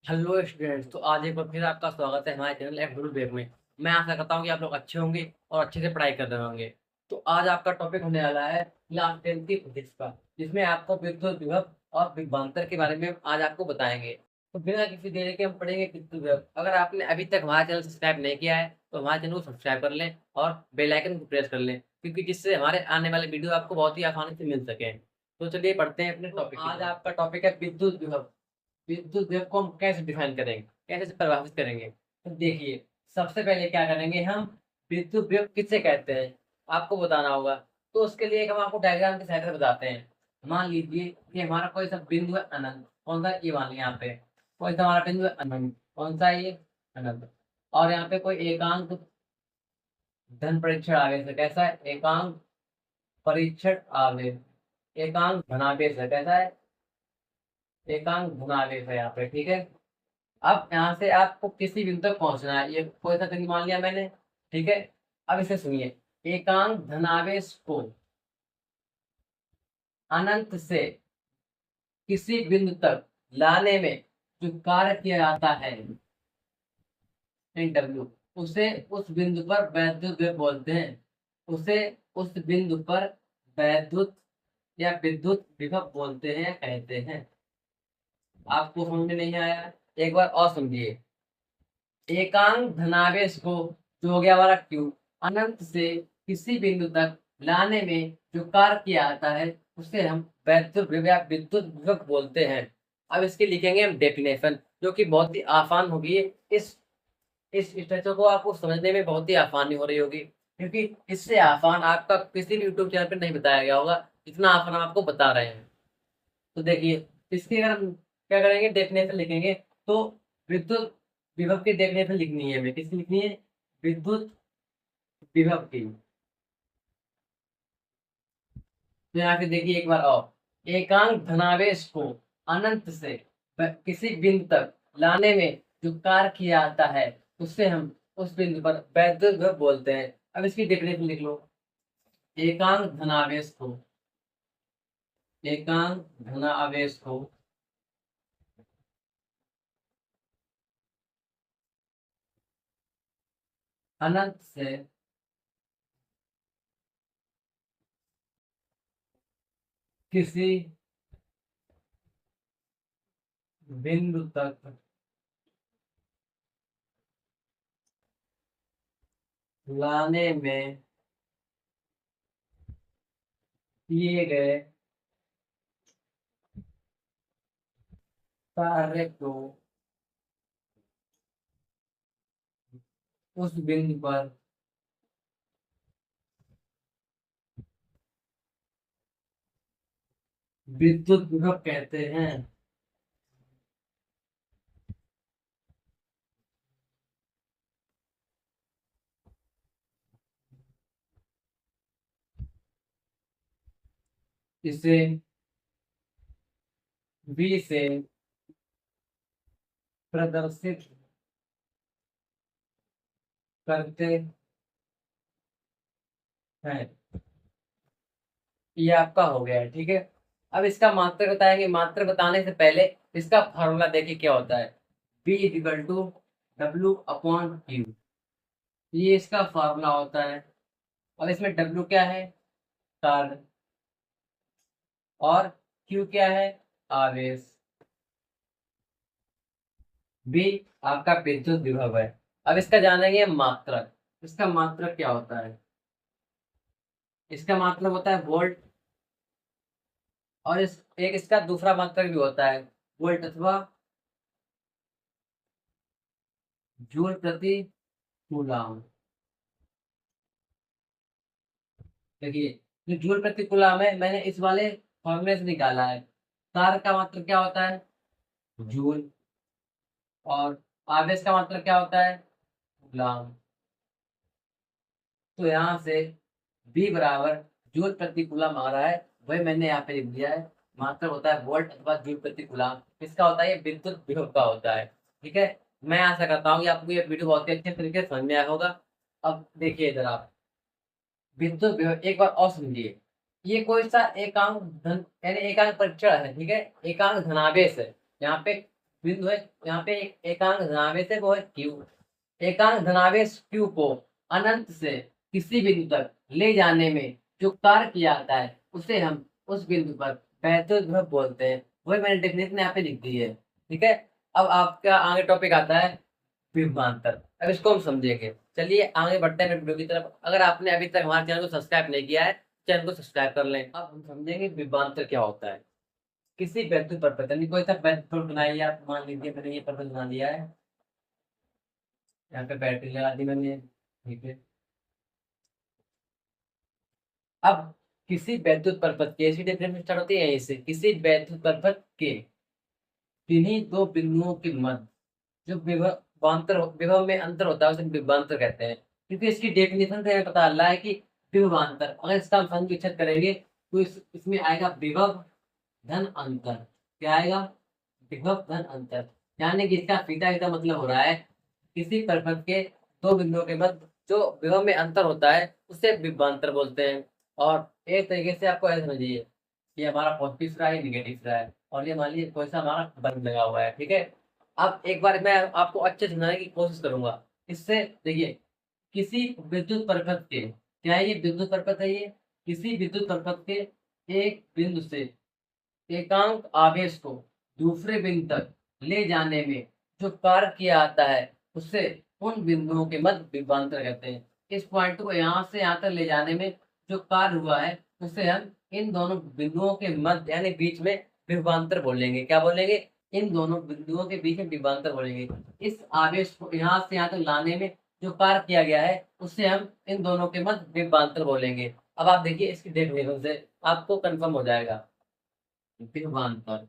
Hello students. तो आज एक बार फिर आपका स्वागत है हमारे चैनल एफ वेब में। मैं आशा करता हूँ कि आप लोग अच्छे होंगे और अच्छे से पढ़ाई कर रहे होंगे। तो आज आपका टॉपिक होने वाला है क्लास 10 की फिजिक्स का, जिसमें आपको विद्युत विभव और विभवांतर के बारे में आज आपको बताएंगे। तो बिना किसी देरी के हम पढ़ेंगे विद्युत विभव। अगर आपने अभी तक हमारा चैनल सब्सक्राइब नहीं किया है तो हमारे चैनल को सब्सक्राइब कर लें और बेल आइकन को प्रेस कर लें, क्योंकि जिससे हमारे आने वाले वीडियो आपको बहुत ही आसानी से मिल सके। तो चलिए पढ़ते हैं अपने टॉपिक। आज आपका टॉपिक है विद्युत विभव। विद्युत वेव को हम कैसे डिफाइन करेंगे, कैसे से परिभाषित करेंगे। तो देखिए, सबसे पहले क्या करेंगे हम, विद्युत वेव किससे कहते हैं आपको बताना होगा। तो उसके लिए एक हम आपको डायग्राम की सहायता से बताते हैं। मान लीजिए कि हमारा कोई सा बिंदु है अनंत, कौन सा, ये मान लिया यहाँ पे कोई सा हमारा बिंदु है अनंत, कौन सा है ये, अनंत। और यहाँ पे कोई एकांक धन परीक्षण आवेश है, कैसा है, एकांक परीक्षण आवेश, एकांक धनावेश है, कैसा है, एकांक धनावेश है यहाँ पे, ठीक है। अब यहाँ से आपको किसी बिंदु तक पहुंचना है, ये कोई सा बिंदु मान लिया मैंने, ठीक है। अब इसे सुनिए, एकांक धनावेश को अनंत से किसी बिंदु तक लाने में जो कार्य किया जाता है, डब्ल्यू, उसे उस बिंदु पर वैद्युत वेग बोलते हैं। उसे उस बिंदु पर वैद्युत या विद्युत विभव बोलते हैं, कहते हैं। आपको समझ में नहीं आया, एक बार और समझिए। एकांक धनावेश को, जो हो गया हमारा क्यू, अनंत से किसी बिंदु तक लाने में जो कार्य किया जाता है उसे हम वैद्युत विभव या विद्युत विभव बोलते हैं। अब इसकी लिखेंगे हम डेफिनेशन, जो कि बहुत ही आसान होगी। इस स्ट्रक्चर को आपको समझने में बहुत ही आसानी हो रही होगी, क्योंकि इससे आसान आपका किसी भी यूट्यूब चैनल पर नहीं बताया गया होगा जितना आसान हम आपको बता रहे हैं। तो देखिए, इसकी अगर हम क्या करेंगे, डेफिनेशन लिखेंगे। तो विद्युत विभव की डेफिनेशन लिखनी है, हमें किसकी लिखनी है, विद्युत विभव की। तो यहाँ पे देखिए एक बार और, एकांक धनावेश को अनंत से किसी बिंदु तक लाने में जो कार्य किया जाता है उससे हम उस बिंदु पर वैद्युत विभव बोलते हैं। अब इसकी डेफिनेशन लिख लो। एकांक धनावेश को, एकांक धनावेश को अनंत से किसी बिंदु तक लाने में किए गए कार्य को उस बिंदु पर विद्युत विभव कहते हैं। इसे V से प्रदर्शित करते हैं। ये आपका हो गया है, ठीक है। अब इसका मात्रक बताएंगे। मात्रक बताने से पहले इसका फॉर्मूला देखिए क्या होता है, V equal to W upon Q. ये इसका फॉर्मूला होता है। और इसमें W क्या है, कार्य, और Q क्या है, आवेश, B आपका विद्युत विभव है। अब इसका जानेंगे मात्रक। इसका मात्रक क्या होता है, इसका मात्रक होता है वोल्ट। और इस एक इसका दूसरा मात्रक भी होता है, वोल्ट अथवा जूल प्रति कूलाम। देखिए, जो जूल प्रति कूलाम है मैंने इस वाले फॉर्मूले से निकाला है। तार का मात्रक क्या होता है, जूल। और आवेश का मात्रक क्या होता है, कूलाम। तो यहाँ से बी बराबर जूल प्रति कूलाम आ रहा है, वही मैंने यहाँ पे लिख दिया है। मात्रक होता है वोल्ट अथवा जूल प्रति कूलाम। इसका होता है ये विद्युत विभव का होता है, ठीक है। मैं आशा करता हूँ कि आपको ये वीडियो बहुत ही अच्छे तरीके से समझ में आया होगा। अब देखिए इधर आप, विद्युत विभव एक बार और समझिए। ये कोई सा एकांक धन यानी एकांक परीक्षण है, ठीक है, एकांक धनावेश है। यहाँ पे बिंदु है यहाँ पे एकांक धनावेश है, वो है क्यू। एकांक धनावेश क्यू को अनंत से किसी बिंदु तक ले जाने में जो कार्य किया जाता है उसे हम उस बिंदु पर वैद्युत विभव बोलते हैं। वही मैंने डेफिनेशन यहाँ पे लिख दी है। ठीक है, अब आपका आगे टॉपिक आता है विभवांतर। अब इसको हम समझेंगे। चलिए आगे बढ़ते हैं वीडियो की तरफ। अगर आपने अभी तक हमारे चैनल को सब्सक्राइब नहीं किया है, चैनल को सब्सक्राइब कर लें। अब हम समझेंगे विभवांतर क्या होता है। किसी वैद्युत परपथ, यानी कोई सा वैद्युत बनाइए आप, मान लीजिए मैंने ये परपथ बना दिया है, यहाँ पे बैटरी लगा दी मैंने। ठीक है, अब किसी वैद्युत परपथ के, ऐसी डेफिनेशन स्टार्ट होती है यहीं से, किसी वैद्युत परपथ के किन्हीं दो बिंदुओं के मध्य जो विभव में अंतर होता है उसे विभवांतर कहते हैं। क्योंकि इसकी डेफिनेशन से हमें पता चला है कि विभवांतर, अगर इसका हम संक्षिप्त करेंगे तो इसमें आएगा विभव धन अंतर। क्या आएगा? विभव धन अंतर। यानी कि इसका सीधा सीधा मतलब हो रहा है किसी परपथ के दो बिंदुओं के मध्य जो विभव में अंतर होता है उसे विभवांतर बोलते हैं। और एक तरीके से आपको ऐसा समझिए कि हमारा पॉजिटिव रहा है, निगेटिव रहा है, और ये मान लीजिए कोई सा हमारा बंद लगा हुआ है। ठीक है, अब एक बार मैं आपको अच्छे से समझाने की कोशिश करूंगा। इससे देखिए, किसी विद्युत परपथ के, क्या है ये विद्युत परपथ है, ये किसी विद्युत परपथ के एक बिंदु से एकांक आवेश को दूसरे बिंदु तक ले जाने में जो कार्य किया जाता है उससे उन बिंदुओं के मध्य विभवांतर कहते हैं। इस पॉइंट को यहाँ से यहाँ तक ले जाने में जो कार्य हुआ है उसे हम इन दोनों बिंदुओं के मध्य यानी बीच में विभवांतर बोलेंगे। क्या बोलेंगे? इन दोनों बिंदुओं के बीच में विभवांतर बोलेंगे। इस आवेश को यहाँ से यहाँ तक लाने में जो कार्य किया गया है उससे हम इन दोनों के मध्य विभवांतर बोलेंगे। अब आप देखिए इसकी डेफिनेशन से आपको कंफर्म हो जाएगा। विभवांतर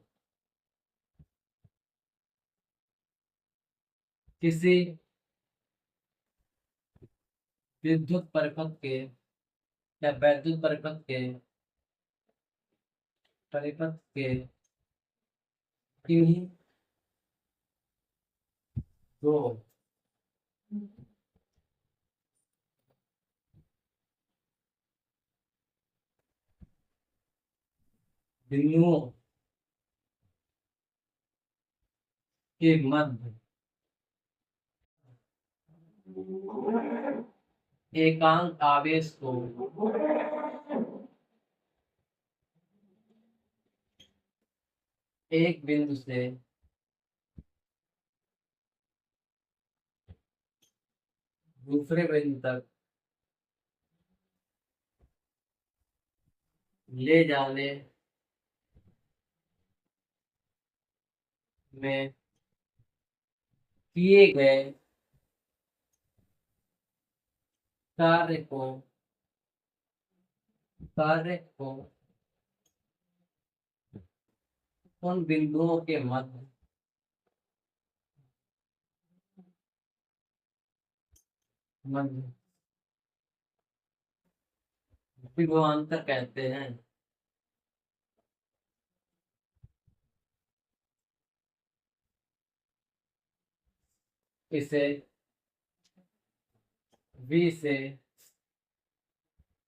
किसी विद्युत परिपथ के या वैद्युत परिपथ के किन्हीं दो बिंदुओं के मध्य एकांक आवेश को एक बिंदु से दूसरे बिंदु तक ले जाने में किए गए कार्य को कार्य को उन बिंदुओं के मध्य विभवांतर कहते हैं। इसे V से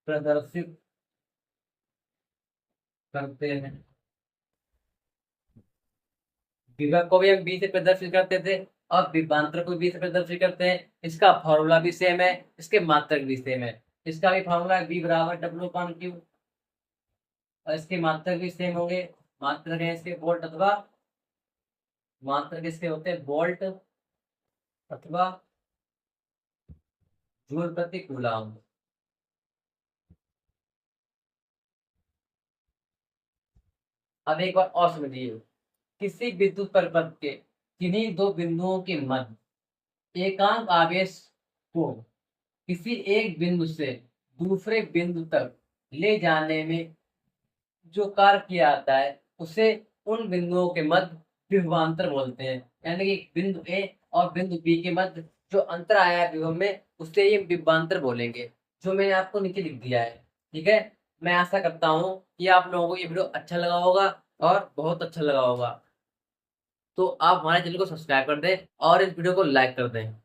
प्रदर्शित करते हैं। विभव को भी हम बी से प्रदर्शित करते थे और विभवांतर को बी से प्रदर्शित करते हैं। इसका फॉर्मूला भी सेम है, इसके मात्रक भी सेम है। इसका भी फॉर्मूला है बी बराबर डब्ल्यू अपॉन क्यू, और इसके मात्रक भी सेम होंगे। मात्रक है इसके वोल्ट अथवा मात्रक इसके होते हैं वोल्ट अथवा जूल प्रति कूलम। अब एक बार और समझिए, किसी विद्युत परिपथ के किन्हीं दो बिंदुओं के मध्य एकांक आवेश को किसी एक बिंदु से दूसरे बिंदु तक ले जाने में जो कार्य किया जाता है उसे उन बिंदुओं के मध्य विभवांतर बोलते हैं। यानी कि बिंदु ए और बिंदु बी के मध्य जो अंतर आया है विभव में उससे ये विभवांतर बोलेंगे, जो मैंने आपको नीचे लिख दिया है। ठीक है, मैं आशा करता हूँ कि आप लोगों को ये वीडियो अच्छा लगा होगा और बहुत अच्छा लगा होगा। तो आप हमारे चैनल को सब्सक्राइब कर दें और इस वीडियो को लाइक कर दें।